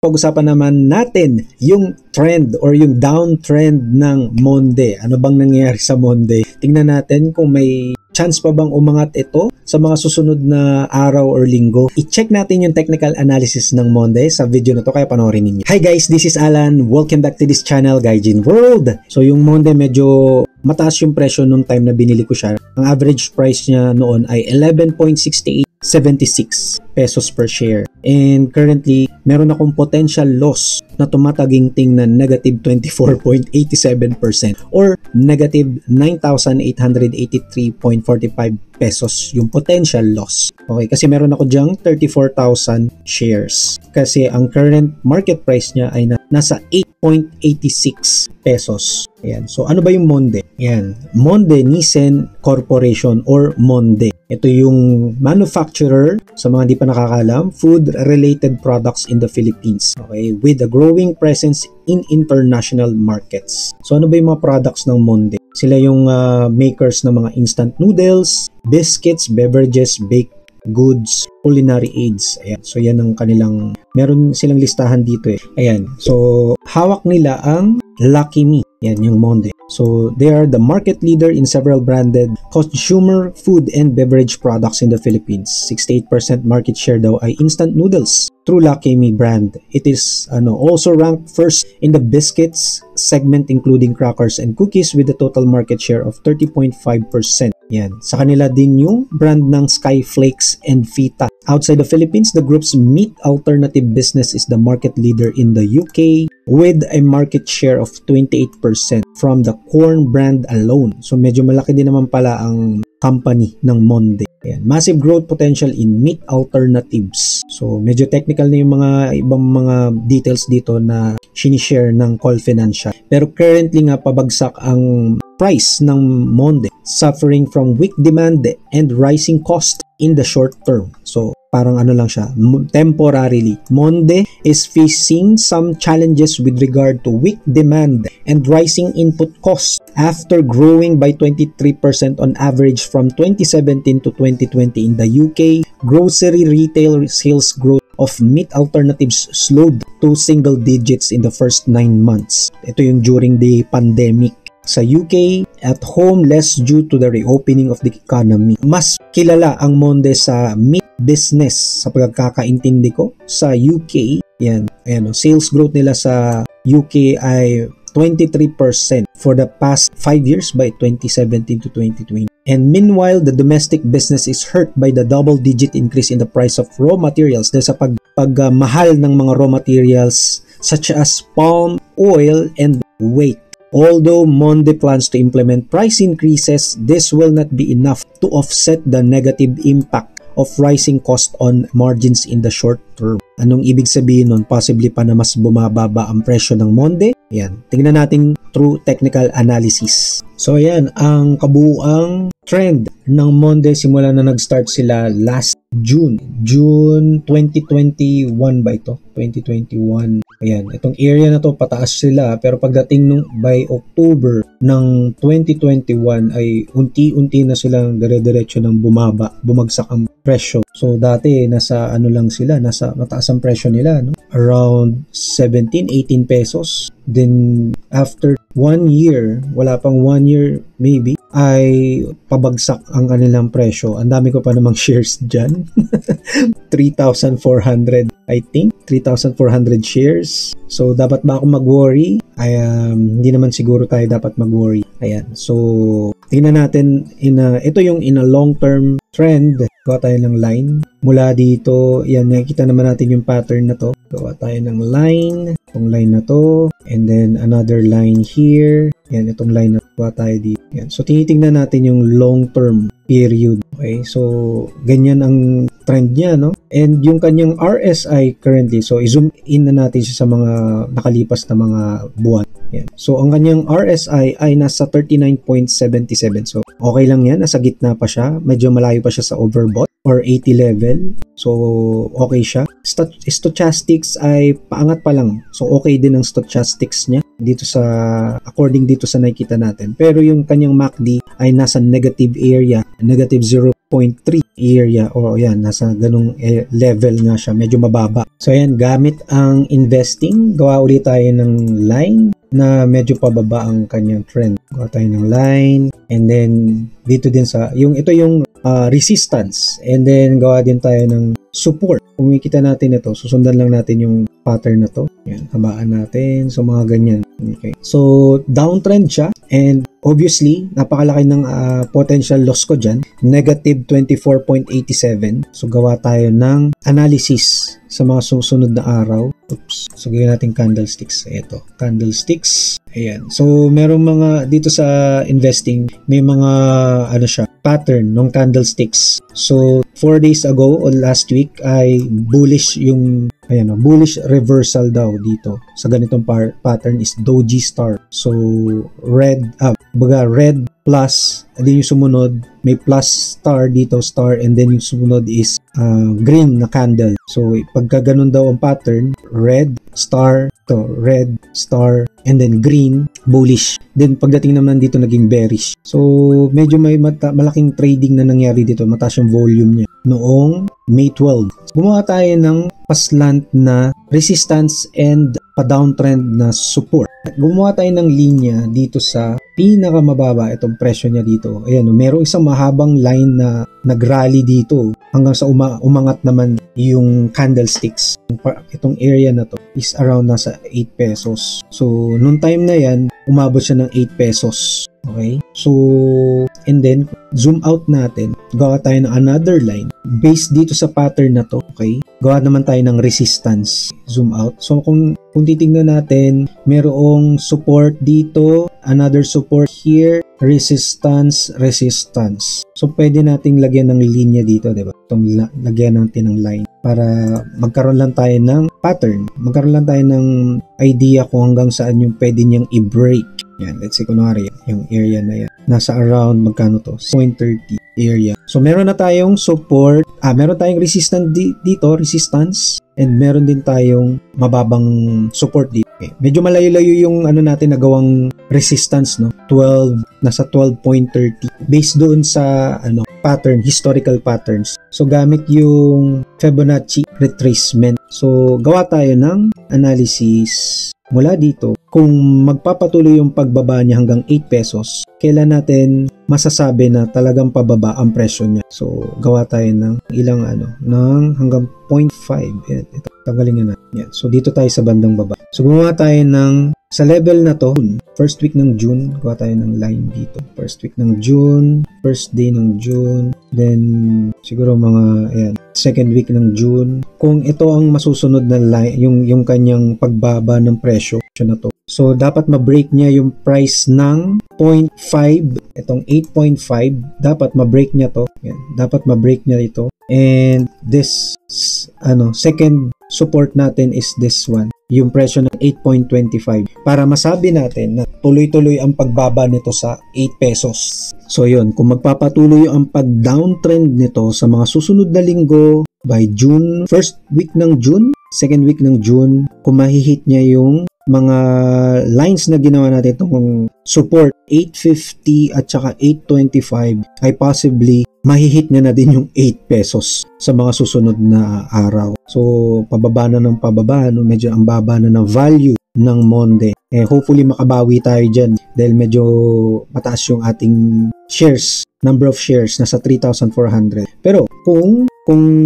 pag-usapan naman natin yung trend or yung downtrend ng Monde. Ano bang nangyayari sa Monde? Tingnan natin kung may chance pa bang umangat ito sa mga susunod na araw or linggo. I-check natin yung technical analysis ng Monde sa video na to, kaya panoorin ninyo. Hi guys, this is Alan. Welcome back to this channel, Gaijin World. So yung Monde medyo mataas yung presyo nung time na binili ko siya. Ang average price niya noon ay 11.6876 pesos per share. And currently, meron akong potential loss na tumataginting na negative 24.87% or negative 9,883.45 pesos yung potential loss. Okay, kasi meron ako dyang 34,000 shares. Kasi ang current market price niya ay nasa 8.86 pesos. Ayan. So, ano ba yung Monde? Ayan. Monde Nissan Corporation or Monde. Ito yung manufacturer, sa mga di pa nakakalam, food-related products in the Philippines. Okay? With a growing presence in international markets. So, ano ba yung mga products ng Monde? Sila yung makers ng mga instant noodles, biscuits, beverages, baked goods, culinary aids. Ayan. So, yan ang kanilang, meron silang listahan dito eh. Ayan. So, hawak nila ang Lucky Me. Yan yung Monde. So, they are the market leader in several branded consumer food and beverage products in the Philippines. 68% market share daw ay instant noodles through Lucky Me brand. It is also ranked first in the biscuits segment including crackers and cookies with a total market share of 30.5%. Yan. Sa kanila din yung brand ng Skyflakes and Fita. Outside the Philippines, the group's meat alternative business is the market leader in the UK with a market share of 28% from the corn brand alone. So medyo malaki din naman pala ang company ng Monde. Ayan. Massive growth potential in meat alternatives. So medyo technical na yung mga ibang mga details dito na sinishare ng Call Financial. Pero currently nga pabagsak ang price ng Monde, suffering from weak demand and rising cost in the short term. So parang ano lang siya, temporarily. Monde is facing some challenges with regard to weak demand and rising input costs after growing by 23% on average from 2017 to 2020 in the UK. Grocery retail sales growth of meat alternatives slowed to single digits in the first 9 months. Ito yung during the pandemic. Sa UK, at home less due to the reopening of the economy. Mas kilala ang Monde sa meat business sa pagkakaintindi ko sa UK. Yan, sales growth nila sa UK ay 23% for the past 5 years by 2017 to 2020. And meanwhile, the domestic business is hurt by the double-digit increase in the price of raw materials dahil sa pagmahal ng mga raw materials such as palm oil and wheat. Although Monde plans to implement price increases, this will not be enough to offset the negative impact of rising cost on margins in the short term. Anong ibig sabihin nun? Possibly pa na mas bumababa ang presyo ng Monde. Yan. Tingnan natin through technical analysis. So ayan, ang kabuuang trend ng Monde simula na nag-start sila last June 2021 ba ito? 2021. Ayan, itong area na to pataas sila pero pagdating nung by October ng 2021 ay unti-unti na silang dire-diretso ng bumagsak ang presyo. So dati nasa lang sila, nasa mataas ang presyo nila, no? Around 17, 18 pesos. Then after 1 year, wala pang 1 year maybe, ay pabagsak ang kanilang presyo. Ang dami ko pa namang shares dyan. 3,400 I think. 3,400 shares. So, dapat ba ako mag-worry? Hindi naman siguro tayo dapat mag-worry. Ayan. So, tingnan natin, ito yung in a long-term trend. Gawa tayo ng line. Mula dito, yan, nakikita naman natin yung pattern na to. Gawa tayo ng line. Itong line na to. And then, another line here. Yan, itong line na gawa tayo dito. Yan. So, tinitingnan natin yung long-term period. Okay? So, ganyan ang trend niya, no? And yung kanyang RSI currently, so i-zoom in na natin siya sa mga nakalipas na mga buwan. Yan. So ang kanyang RSI ay nasa 39.77. So okay lang yan, nasa gitna pa siya. Medyo malayo pa siya sa overbought or 80 level. So okay siya. Stochastics ay paangat pa lang. So okay din ang stochastics niya dito sa according dito sa nakikita natin. Pero yung kanyang MACD ay nasa negative area, negative 0.3. area o yan, nasa ganung level nga siya, medyo mababa. So ayan, gamit ang investing, gawa ulit tayo ng line na medyo pababa ang kanyang trend. Gawa tayo ng line, and then dito din sa, ito yung resistance, and then gawa din tayo ng support. Kung makikita natin ito, susundan lang natin yung pattern na to. Yan, habaan natin. So mga ganyan. Okay. So downtrend siya, and obviously, napakalaki ng potential loss ko dyan. Negative 24.87. So gawa tayo ng analysis sa mga susunod na araw. Oops. So gawin natin candlesticks. Ito, candlesticks. Ayan. So merong mga dito sa investing, may mga pattern ng candlesticks. So 4 days ago or last week ay bullish yung bullish reversal daw dito. Sa ganitong pattern is doji star. So red plus, and then yung sumunod may plus star dito, star, and then yung sumunod is green na candle. So pagka ganun daw ang pattern, red star, and then green, bullish. Then pagdating naman dito naging bearish. So medyo may malaking trading na nangyari dito, mataas yung volume niya noong May 12. Gumawa tayo ng paslant na resistance and pa-downtrend na support. Gumawa tayo ng linya dito sa pinakamababa, itong presyo niya dito. Ayan, merong isang mahabang line na nag-rally dito hanggang sa umangat naman yung candlesticks. Itong area na to is around nasa 8 pesos. So, noong time na yan, umabot siya ng 8 pesos. Okay? So, and then, zoom out natin. Gawa tayo ng another line. Based dito sa pattern na to, okay? Gawa naman tayo ng resistance. Zoom out. So, kung titignan natin, merong support dito, another support here, resistance. So, pwede nating lagyan ng linya dito, diba? Itong lagyan natin ng line para magkaroon lang tayo ng pattern. Magkaroon lang tayo ng idea kung hanggang saan yung pwede niyang i-break. Yan, let's say kunwari, yung area na yan. Nasa around, magkano to? 0.30 area. So, meron na tayong support. Meron tayong resistance dito, resistance. And meron din tayong mababang support dito. Okay. Medyo malayo-layo yung natin nagawang resistance, no? Nasa 12.30. Based doon sa, pattern, historical patterns. So, gamit yung Fibonacci retracement. So, gawa tayo ng analysis mula dito. Kung magpapatuloy yung pagbaba niya hanggang 8 pesos, kailan natin masasabi na talagang pababa ang presyo niya. So, gawa tayo ng ilang ng hanggang 0.5. Ito, tanggalin na. Yan. So, dito tayo sa bandang baba. So, gumawa tayo ng sa level na to, first week ng June, gawa tayo ng line dito. First week ng June, first day ng June, then siguro second week ng June. Kung ito ang masusunod na line, yung kanyang pagbaba ng presyo na to. So, dapat ma-break niya yung price ng 0.5, itong 8.5, dapat ma-break niya to. Yan, dapat ma-break niya ito. And this, second support natin is this one, yung presyo ng 8.25, para masabi natin na tuloy-tuloy ang pagbaba nito sa 8 pesos. So yun, kung magpapatuloy ang pag-downtrend nito sa mga susunod na linggo, by June, first week ng June, second week ng June, kung mahihit niya yung mga lines na ginawa natin itong support 850 at saka 825, ay possibly mahihit niya na din yung 8 pesos sa mga susunod na araw. So, pababa na ng pababa, medyo ang baba na ng value ng Monde. Hopefully makabawi tayo dyan dahil medyo mataas yung ating shares, number of shares, nasa 3,400. Pero kung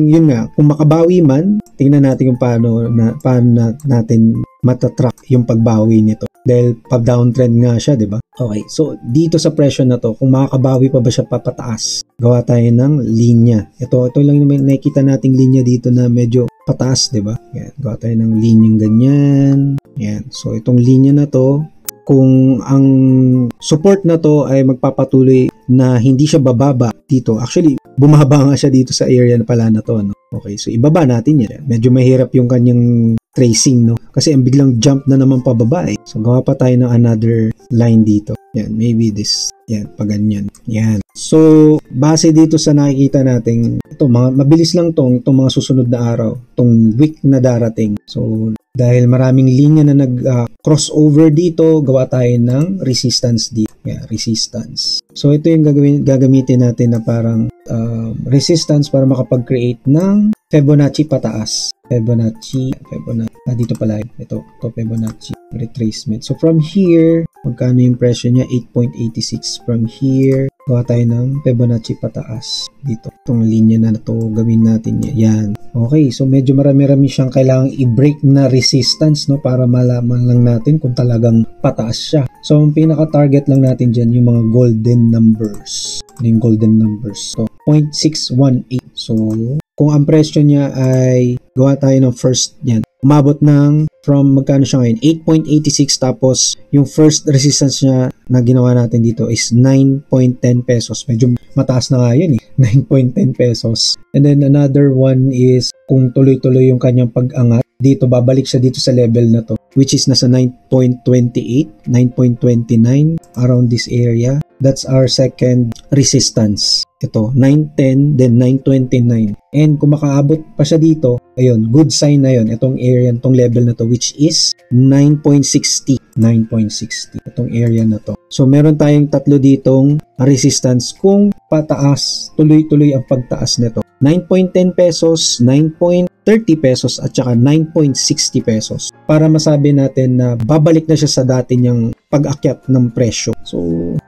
yun nga, kung makabawi man, tingnan natin kung paano natin matatrack yung pagbawi nito. Dahil pa-downtrend nga siya, di ba? Okay, so dito sa presyo na to, kung makakabawi pa ba siya papataas, gawa tayo ng linya. Ito lang yung nakikita nating linya dito na medyo pataas, di ba? Yan, gawa tayo ng linyang ganyan. Yan, so itong linya na to, kung ang support na to ay magpapatuloy na hindi siya bababa dito, actually bumaba nga siya dito sa area na pala na to, no? Okay, so ibaba natin yan. Medyo mahirap yung kanyang tracing, no? Kasi ang biglang jump na naman pababa eh. So gawa pa tayo ng another line dito. Yan, maybe this. Yan, pa ganyan. Yan. So base dito sa nakikita natin, ito mabilis lang itong mga susunod na araw, itong week na darating. So Dahil maraming linya na nag-crossover dito, gawa tayo ng resistance dito. Yeah, resistance. So ito yung gagamitin natin na parang resistance para makapag-create ng Fibonacci pataas. Fibonacci. Dito pala. Ito Fibonacci retracement. So from here, magkano yung presyo niya? 8.86. From here, gawa tayo ng Fibonacci pataas. Dito. Itong linya na to, gawin natin yan. Okay, so medyo marami-rami siyang kailangang i-break na resistance, no, para malaman lang natin kung talagang pataas siya. So ang pinaka-target lang natin dyan, yung mga golden numbers. Yung golden numbers. So 0.618. So kung ang presyo niya ay gawa tayo ng first yan, umabot ng from magkano siya ngayon? 8.86, tapos yung first resistance niya na ginawa natin dito is 9.10 pesos. Medyo mataas na nga yun 9.10 pesos. And then another one is kung tuloy-tuloy yung kanyang pag-angat, dito babalik siya dito sa level na to, which is nasa 9.28, 9.29, around this area. That's our second resistance. Ito, 9.10, then 9.29. And kung makaabot pa siya dito, ayun, good sign na yun. Itong area, itong level na to, which is 9.60. 9.60. Itong area na to. So, meron tayong tatlo ditong resistance kung pataas, tuloy-tuloy ang pagtaas nito. 9.10 pesos, 9.30 pesos, at saka 9.60 pesos. Para masabi natin na babalik na siya sa dati niyang pag-akyat ng presyo. So,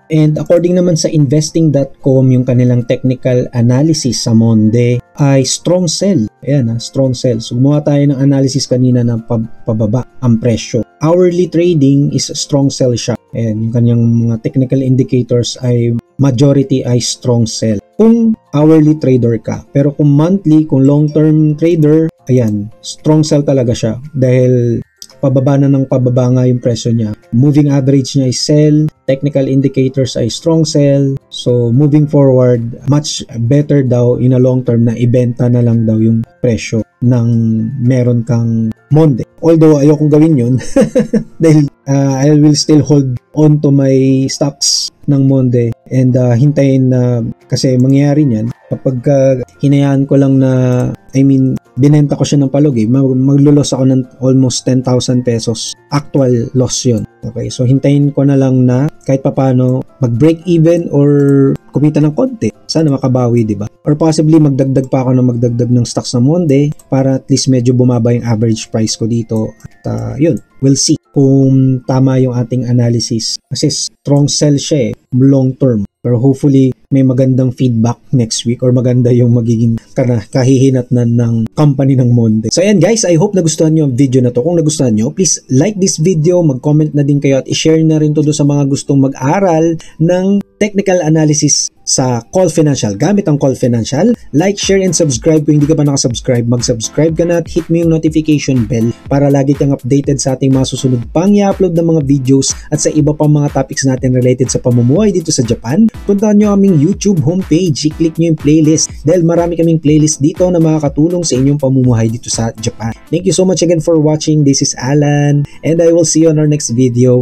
and according naman sa investing.com, yung kanilang technical analysis sa Monde ay strong sell. Ayan strong sell. So, gumawa tayo ng analysis kanina na pababa ang presyo. Hourly trading is strong sell siya. Ayan, yung kanyang mga technical indicators ay majority ay strong sell. Kung hourly trader ka. Pero kung monthly, kung long-term trader, ayan, strong sell talaga siya. Dahil pababa na ng pababa nga yung presyo niya. Moving average niya is sell, technical indicators ay strong sell. So moving forward, much better daw in a long term na ibenta na lang daw yung presyo ng meron kang Monde. Although ayokong gawin yun dahil I will still hold on to my stocks ng Monde and hintayin na kasi mangyayari niyan kapag hinayaan ko lang na binenta ko siya ng palog maglulos ako ng almost 10,000 pesos. Actual loss yun. Okay, so hintayin ko na lang na kahit papano mag-break even or kumita ng konti. Sana makabawi, di ba? Or possibly magdagdag pa ako ng stocks ng Monde para at least medyo bumaba yung average price ko dito. At yun, we'll see kung tama yung ating analysis. Kasi strong sell siya long term. Pero hopefully may magandang feedback next week or maganda yung magiging kahihinatnan ng company ng Monde. So ayan guys, I hope nagustuhan nyo ang video na to. Kung nagustuhan nyo, please like this video, mag-comment na din kayo at i-share na rin to sa mga gustong mag-aral ng technical analysis sa Call Financial. Gamit ang Call Financial. Like, share, and subscribe. Kung hindi ka pa nakasubscribe, mag-subscribe ka na at hit mo yung notification bell para lagi kang updated sa ating mga susunod pang i-upload ng mga videos at sa iba pang mga topics natin related sa pamumuhay dito sa Japan. Puntahan nyo aming YouTube homepage. I-click nyo yung playlist dahil marami kaming playlist dito na makakatulong sa inyong pamumuhay dito sa Japan. Thank you so much again for watching. This is Alan and I will see you on our next video.